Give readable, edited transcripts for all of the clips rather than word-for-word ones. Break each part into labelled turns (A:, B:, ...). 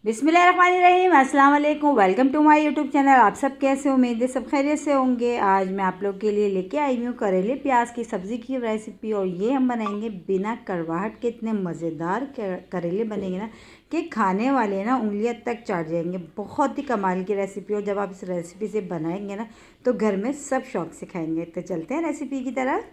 A: बिस्मिल्लाहिर्रहमानिर्रहीम, अस्सलाम वालेकुम। Welcome to my YouTube channel. आप सब कैसे हो? उम्मीद है सब खैरियत से होंगे। आज मैं आप लोग के लिए लेके आई हूँ करेले प्याज की सब्ज़ी की रेसिपी, और ये हम बनाएंगे बिना कड़वाहट के। इतने मज़ेदार करेले बनेंगे ना कि खाने वाले ना उंगलियां तक चाट जाएंगे। बहुत ही कमाल की रेसिपी, और जब आप इस रेसिपी से बनाएंगे ना तो घर में सब शौक से खाएंगे। तो चलते हैं रेसिपी की तरफ।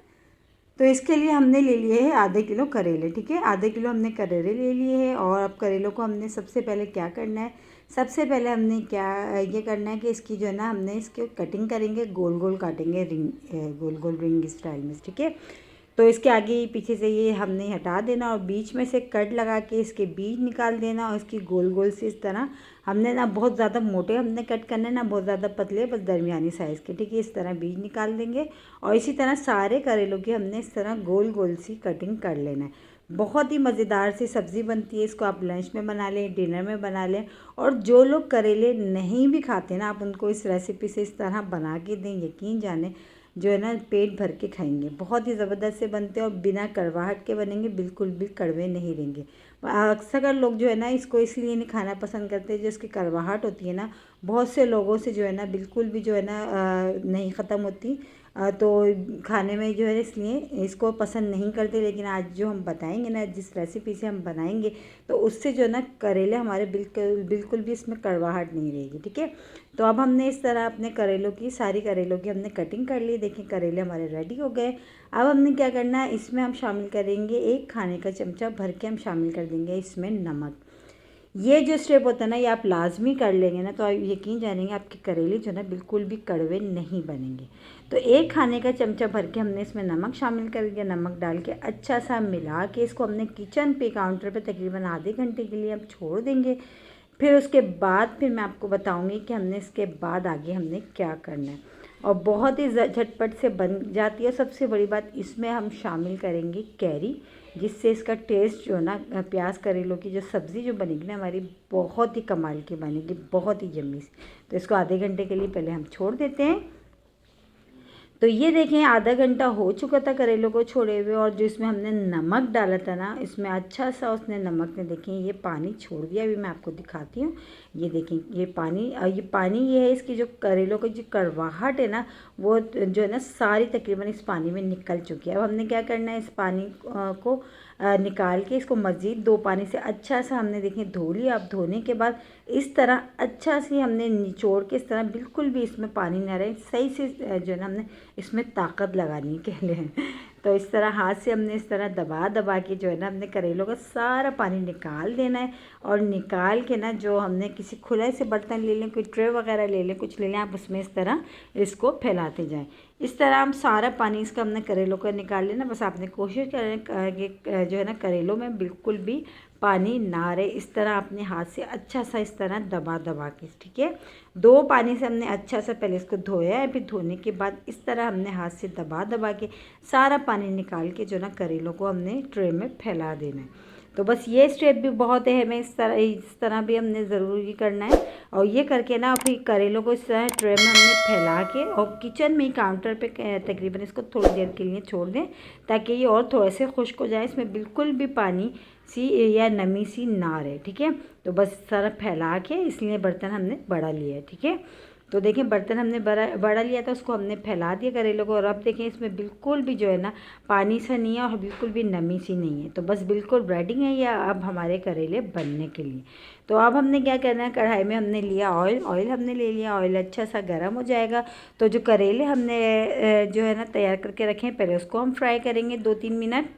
A: तो इसके लिए हमने ले लिए हैं आधे किलो करेले। ठीक है, आधे किलो हमने करेले ले लिए हैं। और अब करेलों को हमने सबसे पहले क्या करना है, सबसे पहले हमने क्या ये करना है कि इसकी जो है ना हमने इसकी कटिंग करेंगे, गोल गोल काटेंगे, गोल गोल रिंग स्टाइल में। ठीक है, तो इसके आगे पीछे से ये हमने हटा देना, और बीच में से कट लगा के इसके बीज निकाल देना। और इसकी गोल गोल से इस तरह हमने ना बहुत ज़्यादा मोटे हमने कट करने, ना बहुत ज़्यादा पतले, बस दरमियानी साइज़ के। ठीक है, इस तरह बीज निकाल देंगे। और इसी तरह सारे करेलों की हमने इस तरह गोल गोल सी कटिंग कर लेना है। बहुत ही मज़ेदार सी सब्ज़ी बनती है। इसको आप लंच में बना लें, डिनर में बना लें। और जो लोग करेले नहीं भी खाते ना, आप उनको इस रेसिपी से इस तरह बना के दें, यकीन जाने जो है ना पेट भर के खाएंगे। बहुत ही ज़बरदस्त से बनते हैं, और बिना कड़वाहट के बनेंगे, बिल्कुल भी कड़वे नहीं रहेंगे। अक्सर लोग जो है ना इसको इसलिए नहीं खाना पसंद करते, जो इसकी कड़वाहट होती है ना बहुत से लोगों से जो है ना बिल्कुल भी जो है ना नहीं ख़त्म होती। तो खाने में जो है इसलिए इसको पसंद नहीं करते। लेकिन आज जो हम बताएंगे ना, जिस रेसिपी से हम बनाएंगे, तो उससे जो है ना करेले हमारे बिल्कुल बिल्कुल भी इसमें कड़वाहट नहीं रहेगी। ठीक है, तो अब हमने इस तरह अपने करेलों की सारी करेलों की हमने कटिंग कर ली। देखिए करेले हमारे रेडी हो गए। अब हमने क्या करना है, इसमें हम शामिल करेंगे 1 खाने का चमचा भर के हम शामिल कर देंगे इसमें नमक। ये जो स्टेप होता है ना, ये आप लाजमी कर लेंगे ना, तो आप यकीन जानेंगे आपके करेले जो है ना बिल्कुल भी कड़वे नहीं बनेंगे। तो 1 खाने का चमचा भर के हमने इसमें नमक शामिल कर दिया। नमक डाल के अच्छा सा मिला के इसको हमने किचन पे काउंटर पे तकरीबन आधे घंटे के लिए हम छोड़ देंगे। फिर उसके बाद फिर मैं आपको बताऊंगी कि हमने इसके बाद आगे हमने क्या करना है। और बहुत ही झटपट से बन जाती है। सबसे बड़ी बात, इसमें हम शामिल करेंगे कैरी, जिससे इसका टेस्ट जो है ना प्याज करेलों की जो सब्ज़ी जो बनेगी ना हमारी, बहुत ही कमाल की बनेगी, बहुत ही यम्मी। तो इसको आधे घंटे के लिए पहले हम छोड़ देते हैं। तो ये देखें आधा घंटा हो चुका था करेलों को छोड़े हुए, और जो इसमें हमने नमक डाला था ना, इसमें अच्छा सा उसने नमक ने देखें ये पानी छोड़ दिया। अभी मैं आपको दिखाती हूँ। ये देखें ये पानी ये है, इसकी जो करेलों की जो कड़वाहट है ना, वो जो है ना सारी तकरीबन इस पानी में निकल चुकी है। अब हमने क्या करना है, इस पानी को निकाल के इसको मज़ीद 2 पानी से अच्छा सा हमने देखें धो लिया। अब धोने के बाद इस तरह अच्छा से हमने निचोड़ के, इस तरह बिल्कुल भी इसमें पानी ना रहे, सही से जो है ना हमने इसमें ताकत लगानी के लिए। तो इस तरह हाथ से हमने इस तरह दबा दबा के जो है ना हमने करेलों का सारा पानी निकाल देना है। और निकाल के ना जो हमने किसी खुले से बर्तन ले लें, कोई ट्रे वगैरह ले लें, कुछ ले लें, आप उसमें इस तरह इसको फैलाते जाएं। इस तरह हम सारा पानी इसका हमने करेलों का निकाल लेना। बस आपने कोशिश करें कि जो है ना करेलों में बिल्कुल भी पानी ना रहे। इस तरह अपने हाथ से अच्छा सा इस तरह दबा दबा के, ठीक है। 2 पानी से हमने अच्छा सा पहले इसको धोया है, फिर धोने के बाद इस तरह हमने हाथ से दबा दबा के सारा पानी निकाल के जो ना करेलों को हमने ट्रे में फैला देना है। तो बस ये स्टेप भी बहुत है, हमें इस तरह भी हमने ज़रूरी करना है। और ये करके ना फिर करेलों को इस तरह ट्रे में हमने फैला के, और किचन में ही काउंटर पे तकरीबन इसको थोड़ी देर के लिए छोड़ दें, ताकि ये और थोड़े से खुश्क हो जाए, इसमें बिल्कुल भी पानी सी या नमी सी ना रहे। ठीक है, तो बस सारा फैला के, इसलिए बर्तन हमने बड़ा लिया है। ठीक है, तो देखें बर्तन हमने बड़ा लिया था, उसको हमने फैला दिया करेलों को। और अब देखें इसमें बिल्कुल भी जो है ना पानी सा नहीं है, और बिल्कुल भी नमी सी नहीं है। तो बस बिल्कुल रेडी है ये अब हमारे करेले बनने के लिए। तो अब हमने क्या करना है, कढ़ाई में हमने लिया ऑयल हमने ले लिया। ऑयल अच्छा सा गर्म हो जाएगा, तो जो करेले हमने जो है ना तैयार करके रखे हैं, पहले उसको हम फ्राई करेंगे 2-3 मिनट।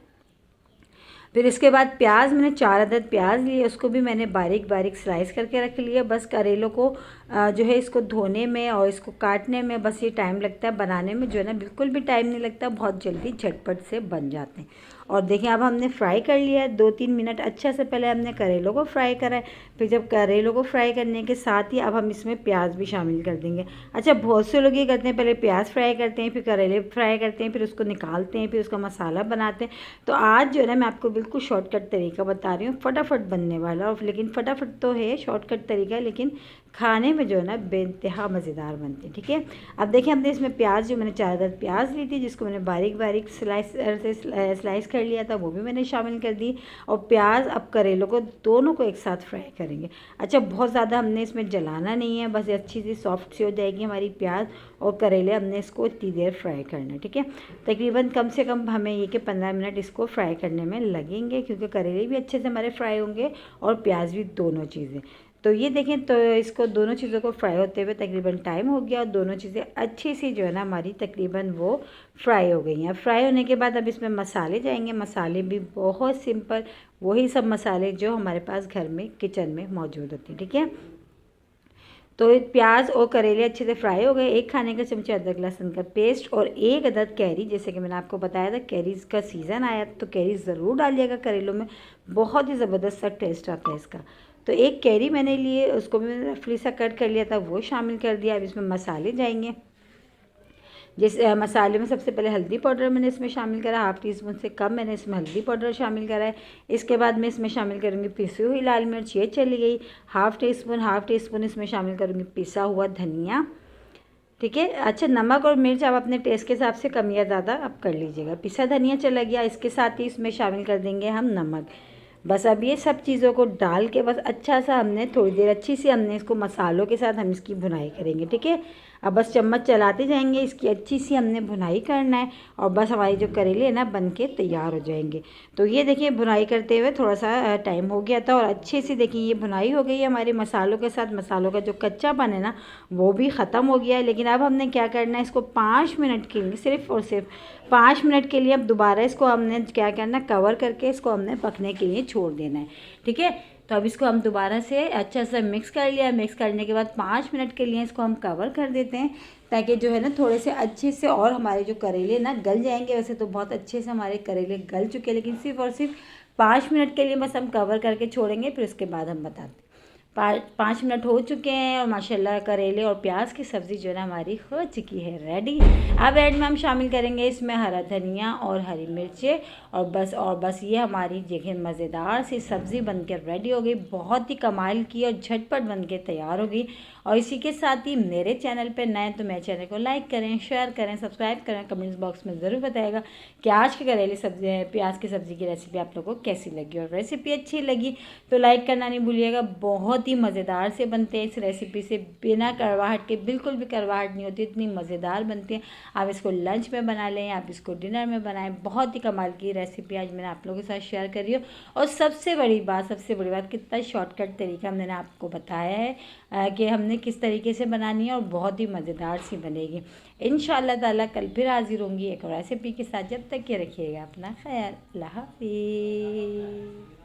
A: फिर इसके बाद प्याज, मैंने 4 अदद प्याज लिए, उसको भी मैंने बारीक बारीक स्लाइस करके रख लिया। बस करेलों को जो है इसको धोने में और इसको काटने में बस ये टाइम लगता है, बनाने में जो है ना बिल्कुल भी टाइम नहीं लगता, बहुत जल्दी झटपट से बन जाते हैं। और देखिए अब हमने फ्राई कर लिया है 2-3 मिनट अच्छा से, पहले हमने करेलों को फ्राई करा है। फिर जब करेलों को फ्राई करने के साथ ही अब हम इसमें प्याज भी शामिल कर देंगे। अच्छा, बहुत से लोग ये करते हैं, पहले प्याज फ्राई करते हैं, फिर करेले फ्राई करते हैं, फिर उसको निकालते हैं, फिर उसका मसाला बनाते हैं। तो आज जो है ना मैं आपको बिल्कुल शॉर्टकट तरीका बता रही हूँ, फटाफट बनने वाला। और लेकिन फटाफट तो है, शॉर्टकट तरीका है, लेकिन खाने में जो है ना बेइंतहा मज़ेदार बनते हैं। ठीक है, अब देखिए हमने इसमें प्याज, जो मैंने 4 अदद प्याज ली थी, जिसको मैंने बारीक बारीक स्लाइस कर कर लिया था वो भी मैंने शामिल कर दी, और प्याज अब करेलों को दोनों को एक साथ फ्राई करेंगे। अच्छा, बहुत ज़्यादा हमने इसमें जलाना नहीं है, बस अच्छी सी सॉफ्ट सी हो जाएगी हमारी प्याज और करेले। हमने इसको इतनी देर फ्राई करना है, ठीक है। तकरीबन कम से कम हमें ये कि 15 मिनट इसको फ्राई करने में लगेंगे, क्योंकि करेले भी अच्छे से हमारे फ्राई होंगे और प्याज भी, दोनों चीज़ें। तो ये देखें, तो इसको दोनों चीज़ों को फ्राई होते हुए तकरीबन टाइम हो गया और दोनों चीज़ें अच्छी सी जो है ना हमारी तकरीबन वो फ्राई हो गई हैं। फ्राई होने के बाद अब इसमें मसाले जाएंगे। मसाले भी बहुत सिंपल, वही सब मसाले जो हमारे पास घर में किचन में मौजूद होते हैं, ठीक है। तो प्याज और करेले अच्छे से फ्राई हो गए। 1 खाने का चमचा अदरक लहसुन का पेस्ट और 1 अदद कैरी, जैसे कि मैंने आपको बताया था कैरीज़ का सीज़न आया तो कैरी ज़रूर डालिएगा करेलों में, बहुत ही ज़बरदस्त सा टेस्ट आता है इसका। तो 1 कैरी मैंने लिए, उसको भी मैंने रफली सा कट कर लिया था, वो शामिल कर दिया। अब इसमें मसाले जाएंगे। जैसे मसाले में सबसे पहले हल्दी पाउडर मैंने इसमें शामिल करा, ½ टीस्पून से कम मैंने इसमें हल्दी पाउडर शामिल करा है। इसके बाद मैं इसमें शामिल करूँगी पिसी हुई लाल मिर्च, ये चली गई। ½ टीस्पून इसमें शामिल करूँगी पिसा हुआ धनिया, ठीक है। अच्छा, नमक और मिर्च आप अपने टेस्ट के हिसाब से कम या ज़्यादा आप कर लीजिएगा। पिसा धनिया चला गया। इसके साथ ही इसमें शामिल कर देंगे हम नमक। बस अब ये सब चीज़ों को डाल के बस अच्छा सा हमने थोड़ी देर अच्छी सी हमने इसको मसालों के साथ हम इसकी भुनाई करेंगे, ठीक है। अब बस चम्मच चलाते जाएंगे, इसकी अच्छी सी हमने भुनाई करना है और बस हमारी जो करेले है ना बन के तैयार हो जाएंगे। तो ये देखिए भुनाई करते हुए थोड़ा सा टाइम हो गया था और अच्छे से देखिए ये भुनाई हो गई है हमारे मसालों के साथ। मसालों का जो कच्चापन है ना वो भी ख़त्म हो गया है। लेकिन अब हमने क्या करना है, इसको 5 मिनट के लिए, सिर्फ और सिर्फ 5 मिनट के लिए अब दोबारा इसको हमने क्या करना, कवर करके इसको हमने पकने के लिए छोड़ देना है, ठीक है। तो अब इसको हम दोबारा से अच्छा सा मिक्स कर लिया। मिक्स करने के बाद 5 मिनट के लिए इसको हम कवर कर देते हैं, ताकि जो है ना थोड़े से अच्छे से और हमारे जो करेले ना गल जाएंगे। वैसे तो बहुत अच्छे से हमारे करेले गल चुके हैं, लेकिन सिर्फ और सिर्फ 5 मिनट के लिए बस हम कवर करके छोड़ेंगे, फिर उसके बाद हम बताते हैं। 5 मिनट हो चुके हैं और माशाल्लाह करेले और प्याज की सब्ज़ी जो है ना हमारी हो चुकी है रेडी। अब एंड में हम शामिल करेंगे इसमें हरा धनिया और हरी मिर्चें और बस ये हमारी देखिए मज़ेदार सी सब्ज़ी बनकर रेडी हो गई। बहुत ही कमाल की और झटपट बनके तैयार हो गई। और इसी के साथ ही मेरे चैनल पर नए तो मेरे चैनल को लाइक करें, शेयर करें, सब्सक्राइब करें। कमेंट्स बॉक्स में ज़रूर बताएगा कि आज की करेले सब्ज़ी प्याज की सब्ज़ी की रेसिपी आप लोगों को कैसी लगी, और रेसिपी अच्छी लगी तो लाइक करना नहीं भूलिएगा। बहुत ही मज़ेदार से बनते हैं। इस रेसिपी से बिना कड़वाहट के, बिल्कुल भी कड़वाहट नहीं होती, इतनी मज़ेदार बनती है। आप इसको लंच में बना लें, आप इसको डिनर में बनाएं। बहुत ही कमाल की रेसिपी आज मैंने आप लोगों के साथ शेयर करी हो। और सबसे बड़ी बात कितना शॉर्टकट तरीका मैंने आपको बताया है कि हमने किस तरीके से बनानी है और बहुत ही मज़ेदार सी बनेगी। इंशाअल्लाह ताला कल फिर हाजिर होंगी एक और रेसिपी के साथ। जब तक के रखिएगा अपना ख्याल। अल्लाह हाफ़िज़।